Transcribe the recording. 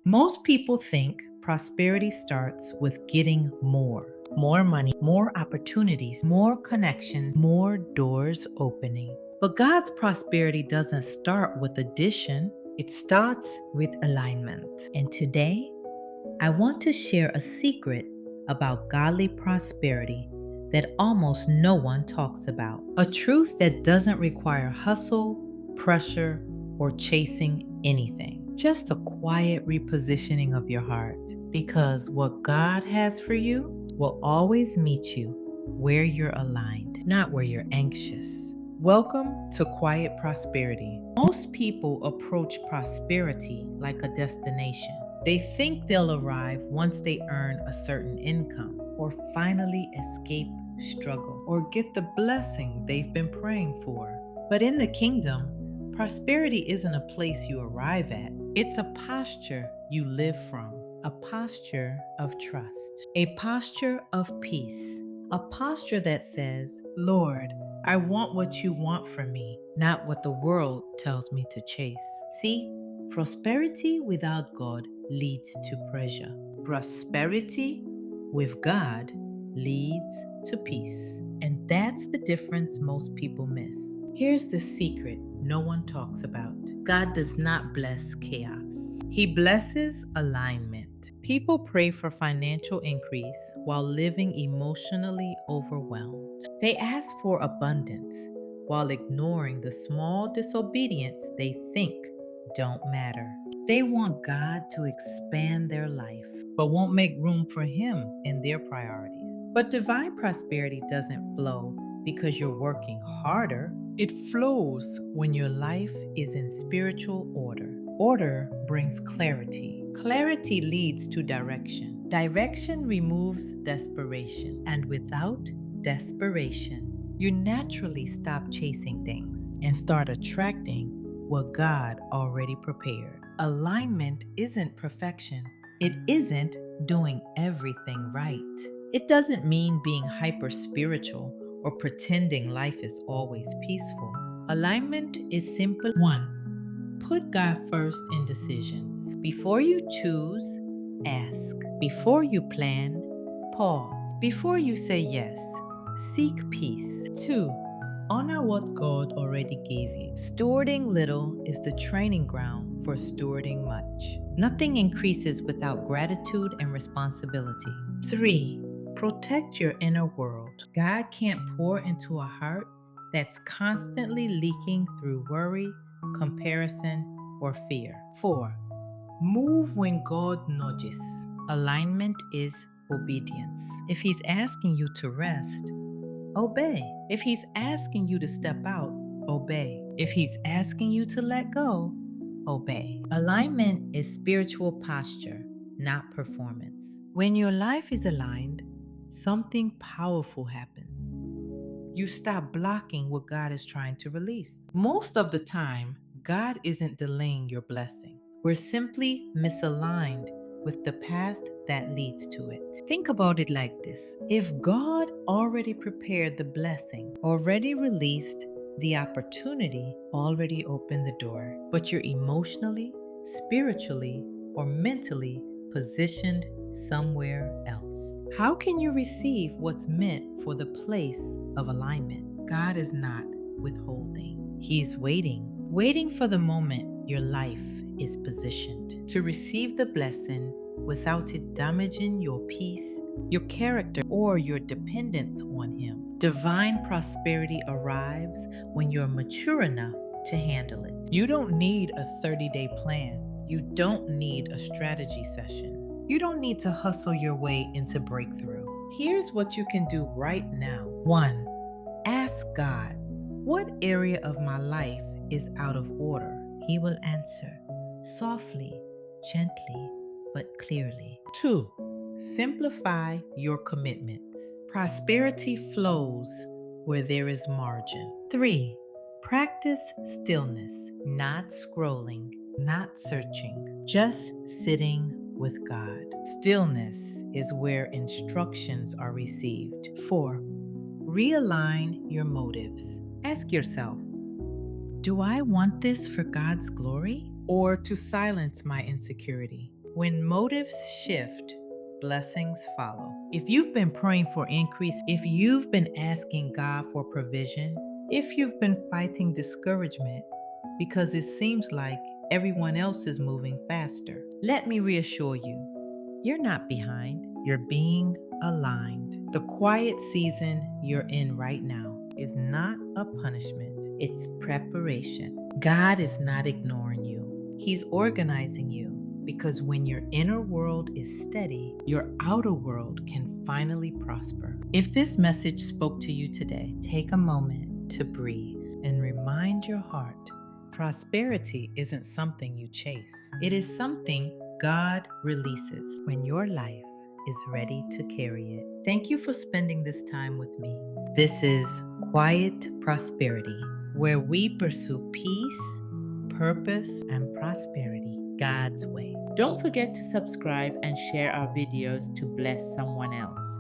Most people think prosperity starts with getting more money, more opportunities, more connections, more doors opening. But God's prosperity doesn't start with addition, it starts with alignment. And today, I want to share a secret about godly prosperity that almost no one talks about. A truth that doesn't require hustle, pressure, or chasing anything. Just a quiet repositioning of your heart. Because what God has for you will always meet you where you're aligned, not where you're anxious. Welcome to Quiet Prosperity. Most people approach prosperity like a destination. They think they'll arrive once they earn a certain income, or finally escape struggle, or get the blessing they've been praying for. But in the kingdom, prosperity isn't a place you arrive at, it's a posture you live from, a posture of trust, a posture of peace, a posture that says, Lord, I want what you want from me, not what the world tells me to chase. See, prosperity without God leads to pressure. Prosperity with God leads to peace. And that's the difference most people miss. Here's the secret no one talks about. God does not bless chaos. He blesses alignment. People pray for financial increase while living emotionally overwhelmed. They ask for abundance while ignoring the small disobedience they think don't matter. They want God to expand their life, but won't make room for Him in their priorities. But divine prosperity doesn't flow because you're working harder. It flows when your life is in spiritual order. Order brings clarity. Clarity leads to direction. Direction removes desperation. And without desperation, you naturally stop chasing things and start attracting what God already prepared. Alignment isn't perfection. It isn't doing everything right. It doesn't mean being hyper spiritual or pretending life is always peaceful. Alignment is simple. 1. Put God first in decisions. Before you choose, ask. Before you plan, pause. Before you say yes, seek peace. 2. Honor what God already gave you. Stewarding little is the training ground for stewarding much. Nothing increases without gratitude and responsibility. 3. Protect your inner world. God can't pour into a heart that's constantly leaking through worry, comparison, or fear. 4. Move when God nudges. Alignment is obedience. If He's asking you to rest, obey. If He's asking you to step out, obey. If He's asking you to let go, obey. Alignment is spiritual posture, not performance. When your life is aligned, something powerful happens. You stop blocking what God is trying to release. Most of the time, God isn't delaying your blessing. We're simply misaligned with the path that leads to it. Think about it like this. If God already prepared the blessing, already released the opportunity, already opened the door, but you're emotionally, spiritually, or mentally positioned somewhere else, how can you receive what's meant for the place of alignment? God is not withholding. He's waiting for the moment your life is positioned to receive the blessing without it damaging your peace, your character, or your dependence on Him. Divine prosperity arrives when you're mature enough to handle it. You don't need a 30-day plan. You don't need a strategy session. You don't need to hustle your way into breakthrough. Here's what you can do right now. 1. Ask God, what area of my life is out of order? He will answer softly, gently, but clearly. 2. Simplify your commitments. Prosperity flows where there is margin. 3. Practice stillness, not scrolling, not searching, just sitting with God. Stillness is where instructions are received. 4. Realign your motives. Ask yourself, do I want this for God's glory or to silence my insecurity? When motives shift, blessings follow. If you've been praying for increase, if you've been asking God for provision, if you've been fighting discouragement because it seems like everyone else is moving faster, let me reassure you, you're not behind, you're being aligned. The quiet season you're in right now is not a punishment, it's preparation. God is not ignoring you, He's organizing you. Because when your inner world is steady, your outer world can finally prosper. If this message spoke to you today, take a moment to breathe and remind your heart prosperity isn't something you chase, it is something God releases when your life is ready to carry it. Thank you for spending this time with me. This is Quiet Prosperity, where we pursue peace, purpose, and prosperity God's way. Don't forget to subscribe and share our videos to bless someone else.